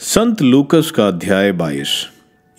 संत लूकस का अध्याय 22।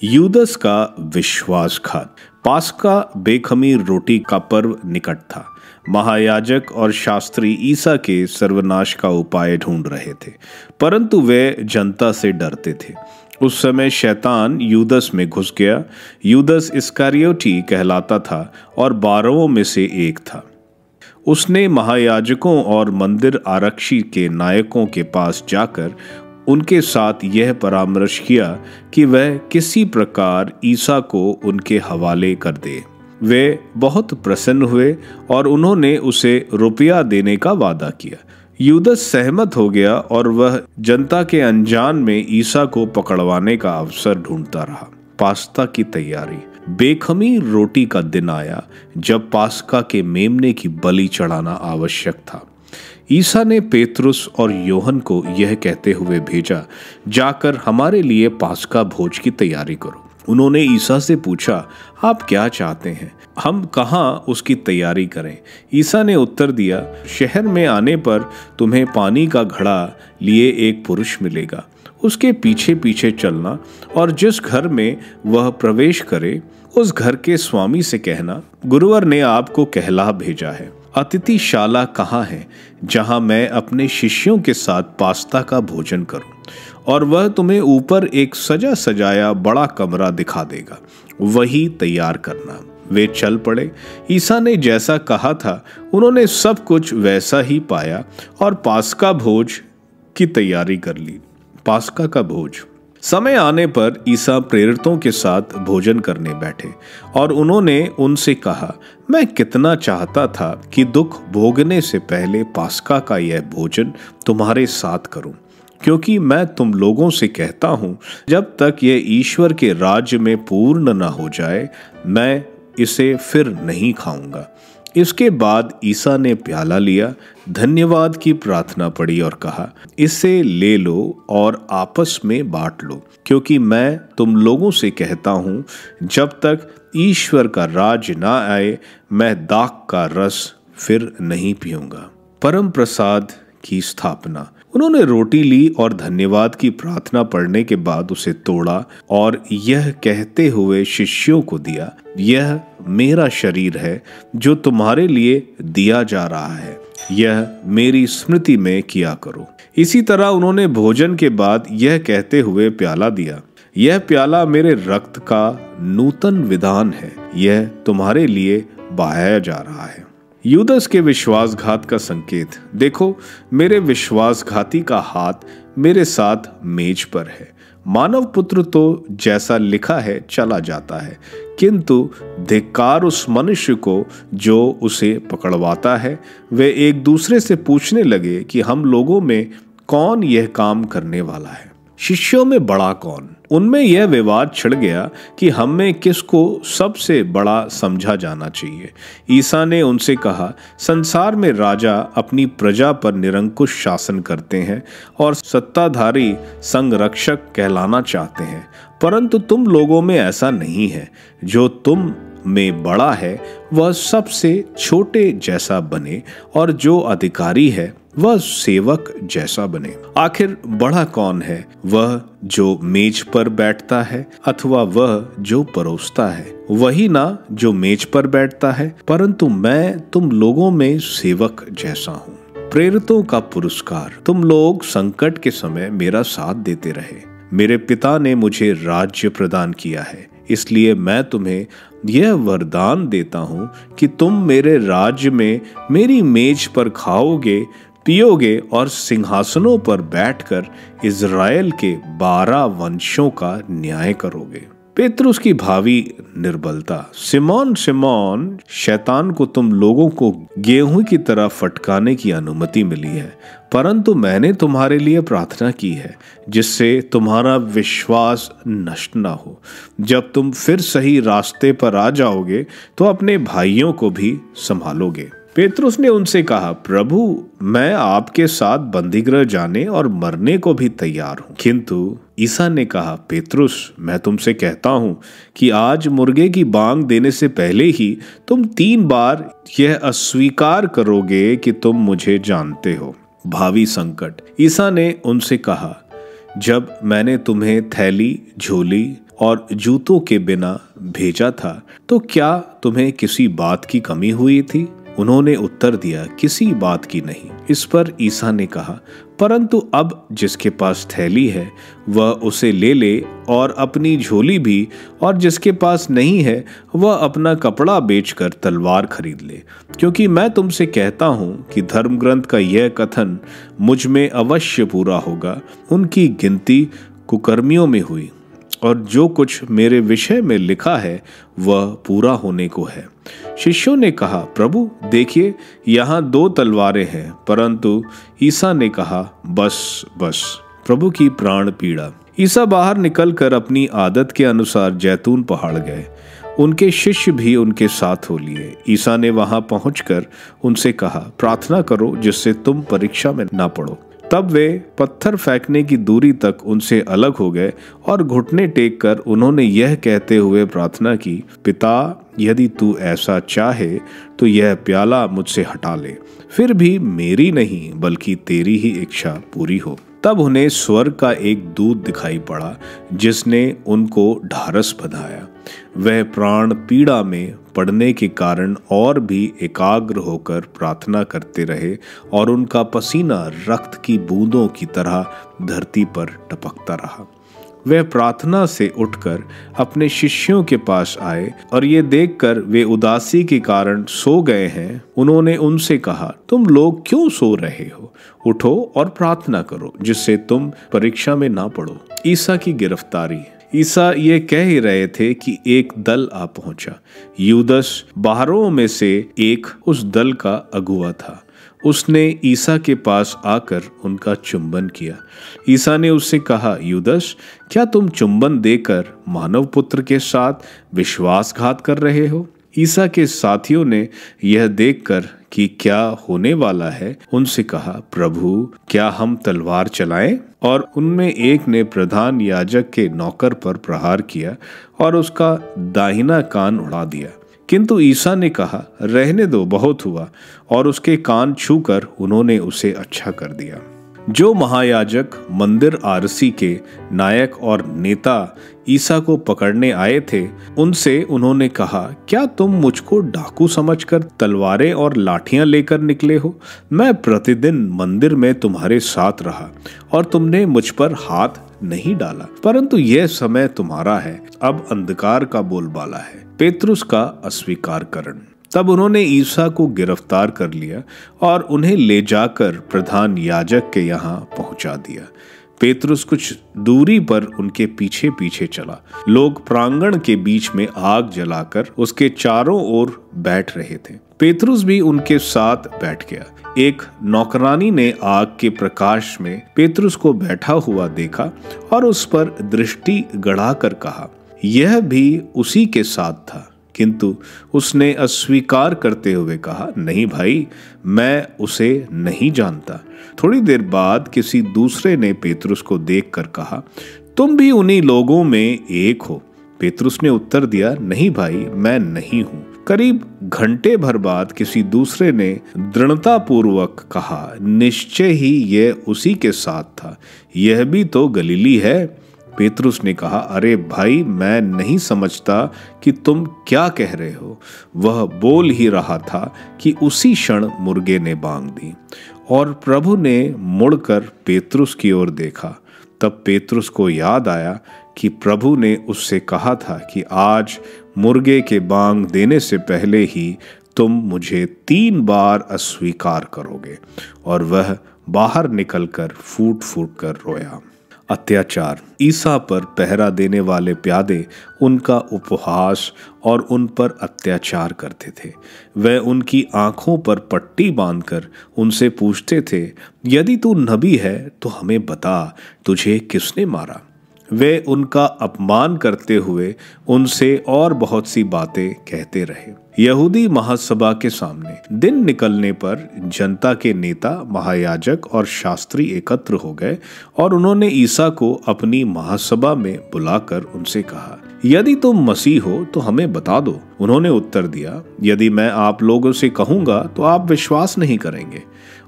यूदस का विश्वासघात। पास्का बेखमीर रोटी का पर्व निकट था। महायाजक और शास्त्री ईसा के सर्वनाश का उपाय ढूंढ रहे थे, परंतु वे जनता से डरते थे। उस समय शैतान यूदस में घुस गया। यूदस इस्करियोती कहलाता था और 12 में से एक था। उसने महायाजकों और मंदिर आरक्षी के नायकों के पास जाकर उनके साथ यह परामर्श किया कि वह किसी प्रकार ईसा को उनके हवाले कर दे। वे बहुत प्रसन्न हुए और उन्होंने उसे रुपया देने का वादा किया। यूदस सहमत हो गया और वह जनता के अनजान में ईसा को पकड़वाने का अवसर ढूंढता रहा। पास्का की तैयारी। बेखमीर रोटी का दिन आया जब पास्का के मेमने की बलि चढ़ाना आवश्यक था। ईसा ने पेतरुस और योहन को यह कहते हुए भेजा, जाकर हमारे लिए पास्का भोज की तैयारी करो। उन्होंने ईसा से पूछा, आप क्या चाहते हैं, हम कहाँ उसकी तैयारी करें? ईसा ने उत्तर दिया, शहर में आने पर तुम्हें पानी का घड़ा लिए एक पुरुष मिलेगा। उसके पीछे पीछे चलना और जिस घर में वह प्रवेश करे उस घर के स्वामी से कहना, गुरुवर ने आपको कहला भेजा है। अतिथिशाला कहाँ है जहाँ मैं अपने शिष्यों के साथ पास्का का भोजन करूं? और वह तुम्हें ऊपर एक सजा सजाया बड़ा कमरा दिखा देगा, वही तैयार करना। वे चल पड़े। ईसा ने जैसा कहा था उन्होंने सब कुछ वैसा ही पाया और पास्का भोज की तैयारी कर ली। पास्का का भोज। समय आने पर ईसा प्रेरितों के साथ भोजन करने बैठे और उन्होंने उनसे कहा, मैं कितना चाहता था कि दुख भोगने से पहले पास्का का यह भोजन तुम्हारे साथ करूं, क्योंकि मैं तुम लोगों से कहता हूं, जब तक यह ईश्वर के राज्य में पूर्ण न हो जाए मैं इसे फिर नहीं खाऊंगा। इसके बाद ईसा ने प्याला लिया, धन्यवाद की प्रार्थना पड़ी और कहा, इसे ले लो और आपस में बांट लो, क्योंकि मैं तुम लोगों से कहता हूं, जब तक ईश्वर का राज ना आए मैं दाख का रस फिर नहीं पीऊंगा। परम प्रसाद की स्थापना। उन्होंने रोटी ली और धन्यवाद की प्रार्थना पढ़ने के बाद उसे तोड़ा और यह कहते हुए शिष्यों को दिया, यह मेरा शरीर है जो तुम्हारे लिए दिया जा रहा है, यह मेरी स्मृति में किया करो। इसी तरह उन्होंने भोजन के बाद यह कहते हुए प्याला दिया, यह प्याला मेरे रक्त का नूतन विधान है, यह तुम्हारे लिए बहाया जा रहा है। यूदस के विश्वासघात का संकेत। देखो, मेरे विश्वासघाती का हाथ मेरे साथ मेज पर है। मानव पुत्र तो जैसा लिखा है चला जाता है, किंतु धिक्कार उस मनुष्य को जो उसे पकड़वाता है। वे एक दूसरे से पूछने लगे कि हम लोगों में कौन यह काम करने वाला है, शिष्यों में बड़ा कौन? उनमें यह विवाद छिड़ गया कि हम में किसको सबसे बड़ा समझा जाना चाहिए। ईसा ने उनसे कहा, संसार में राजा अपनी प्रजा पर निरंकुश शासन करते हैं और सत्ताधारी संरक्षक कहलाना चाहते हैं, परंतु तुम लोगों में ऐसा नहीं है। जो तुम में बड़ा है वह सबसे छोटे जैसा बने और जो अधिकारी है वह सेवक जैसा बने। आखिर बड़ा कौन है, वह जो मेज पर बैठता है अथवा वह जो परोसता है? वही ना जो मेज पर बैठता है, परंतु मैं तुम लोगों में सेवक जैसा हूँ। प्रेरितों का पुरस्कार। तुम लोग संकट के समय मेरा साथ देते रहे। मेरे पिता ने मुझे राज्य प्रदान किया है, इसलिए मैं तुम्हें यह वरदान देता हूँ कि तुम मेरे राज्य में मेरी मेज पर खाओगे, पियोगे और सिंहासनों पर बैठकर इज़राइल के 12 वंशों का न्याय करोगे। पेतरुस की भावी निर्बलता। सिमोन सिमोन, शैतान को तुम लोगों को गेहूं की तरह फटकाने की अनुमति मिली है, परंतु मैंने तुम्हारे लिए प्रार्थना की है जिससे तुम्हारा विश्वास नष्ट ना हो। जब तुम फिर सही रास्ते पर आ जाओगे तो अपने भाइयों को भी संभालोगे। पेतरुस ने उनसे कहा, प्रभु, मैं आपके साथ बंदीगृह जाने और मरने को भी तैयार हूं। किंतु ईसा ने कहा, पेतरुस, मैं तुमसे कहता हूं कि आज मुर्गे की बांग देने से पहले ही तुम 3 बार यह अस्वीकार करोगे कि तुम मुझे जानते हो। भावी संकट। ईसा ने उनसे कहा, जब मैंने तुम्हें थैली, झोली और जूतों के बिना भेजा था तो क्या तुम्हें किसी बात की कमी हुई थी? उन्होंने उत्तर दिया, किसी बात की नहीं। इस पर ईसा ने कहा, परंतु अब जिसके पास थैली है वह उसे ले ले, और अपनी झोली भी, और जिसके पास नहीं है वह अपना कपड़ा बेचकर तलवार खरीद ले। क्योंकि मैं तुमसे कहता हूँ कि धर्म ग्रंथ का यह कथन मुझ में अवश्य पूरा होगा। उनकी गिनती कुकर्मियों में हुई, और जो कुछ मेरे विषय में लिखा है वह पूरा होने को है। शिष्यों ने कहा, प्रभु देखिए, यहाँ 2 तलवारें हैं। परंतु ईसा ने कहा, बस बस। प्रभु की प्राण पीड़ा। ईसा बाहर निकलकर अपनी आदत के अनुसार जैतून पहाड़ गए। उनके शिष्य भी उनके साथ हो लिए। ईसा ने वहां पहुंचकर उनसे कहा, प्रार्थना करो जिससे तुम परीक्षा में ना पड़ो। तब वे पत्थर फेंकने की दूरी तक उनसे अलग हो गए और घुटने टेक कर उन्होंने यह कहते हुए प्रार्थना की, पिता, यदि तू ऐसा चाहे तो यह प्याला मुझसे हटा ले, फिर भी मेरी नहीं बल्कि तेरी ही इच्छा पूरी हो। तब उन्हें स्वर्ग का एक दूत दिखाई पड़ा जिसने उनको ढारस बंधाया। वह प्राण पीड़ा में पड़ने के कारण और भी एकाग्र होकर प्रार्थना करते रहे, और उनका पसीना रक्त की बूंदों की तरह धरती पर टपकता रहा। वह प्रार्थना से उठकर अपने शिष्यों के पास आए, और ये देखकर वे उदासी के कारण सो गए हैं, उन्होंने उनसे कहा, तुम लोग क्यों सो रहे हो? उठो और प्रार्थना करो जिससे तुम परीक्षा में ना पड़ो। ईसा की गिरफ्तारी। ईसा ये कह ही रहे थे कि एक दल आ पहुंचा। यूदस बाहरों में से एक उस दल का अगुवा था। उसने ईसा के पास आकर उनका चुंबन किया। ईसा ने उससे कहा, यूदस, क्या तुम चुंबन देकर मानव पुत्र के साथ विश्वासघात कर रहे हो? ईसा के साथियों ने यह देखकर कि क्या होने वाला है उनसे कहा, प्रभु, क्या हम तलवार चलाएं? और उनमें एक ने प्रधान याजक के नौकर पर प्रहार किया और उसका दाहिना कान उड़ा दिया। किंतु ईसा ने कहा, रहने दो, बहुत हुआ, और उसके कान छूकर उन्होंने उसे अच्छा कर दिया। जो महायाजक, मंदिर आरसी के नायक और नेता ईसा को पकड़ने आए थे, उनसे उन्होंने कहा, क्या तुम मुझको डाकू समझकर तलवारें और लाठियां लेकर निकले हो? मैं प्रतिदिन मंदिर में तुम्हारे साथ रहा और तुमने मुझ पर हाथ नहीं डाला, परंतु यह समय तुम्हारा है, अब अंधकार का बोलबाला है। पेतरुस का अस्वीकारकरण। तब उन्होंने ईसा को गिरफ्तार कर लिया और उन्हें ले जाकर प्रधान याजक के यहाँ पहुंचा दिया। पेतरुस कुछ दूरी पर उनके पीछे पीछे चला। लोग प्रांगण के बीच में आग जलाकर उसके चारों ओर बैठ रहे थे। पेतरुस भी उनके साथ बैठ गया। एक नौकरानी ने आग के प्रकाश में पेतरुस को बैठा हुआ देखा और उस पर दृष्टि गड़ाकर कहा, यह भी उसी के साथ था। किंतु उसने अस्वीकार करते हुए कहा, नहीं भाई, मैं उसे नहीं जानता। थोड़ी देर बाद किसी दूसरे ने पेतरुस को देखकर कहा, तुम भी उन्हीं लोगों में एक हो। पेतरुस ने उत्तर दिया, नहीं भाई, मैं नहीं हूं। करीब घंटे भर बाद किसी दूसरे ने दृढ़तापूर्वक कहा, निश्चय ही यह उसी के साथ था, यह भी तो गलीली है। पेतरुस ने कहा, अरे भाई, मैं नहीं समझता कि तुम क्या कह रहे हो। वह बोल ही रहा था कि उसी क्षण मुर्गे ने बांग दी, और प्रभु ने मुड़कर पेतरुस की ओर देखा। तब पेतरुस को याद आया कि प्रभु ने उससे कहा था कि आज मुर्गे के बांग देने से पहले ही तुम मुझे 3 बार अस्वीकार करोगे। और वह बाहर निकलकर फूट फूट कर रोया। अत्याचार। ईसा पर पहरा देने वाले प्यादे उनका उपहास और उन पर अत्याचार करते थे। वे उनकी आंखों पर पट्टी बांधकर उनसे पूछते थे, यदि तू नबी है तो हमें बता, तुझे किसने मारा? वे उनका अपमान करते हुए उनसे और बहुत सी बातें कहते रहे। यहूदी महासभा के सामने। दिन निकलने पर जनता के नेता, महायाजक और शास्त्री एकत्र हो गए और उन्होंने ईसा को अपनी महासभा में बुलाकर उनसे कहा, यदि तुम मसीह हो तो हमें बता दो। उन्होंने उत्तर दिया, यदि मैं आप लोगों से कहूंगा तो आप विश्वास नहीं करेंगे,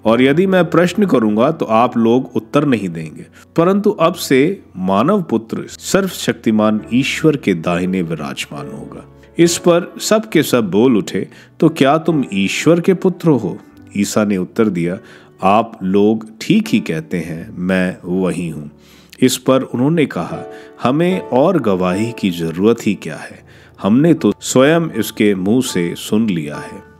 और यदि मैं प्रश्न करूंगा तो आप लोग उत्तर नहीं देंगे। परंतु अब से मानव पुत्र सर्वशक्तिमान ईश्वर के दाहिने विराजमान होगा। इस पर सब के सब बोल उठे, तो क्या तुम ईश्वर के पुत्र हो? ईसा ने उत्तर दिया, आप लोग ठीक ही कहते हैं, मैं वही हूँ। इस पर उन्होंने कहा, हमें और गवाही की जरूरत ही क्या है, हमने तो स्वयं इसके मुंह से सुन लिया है।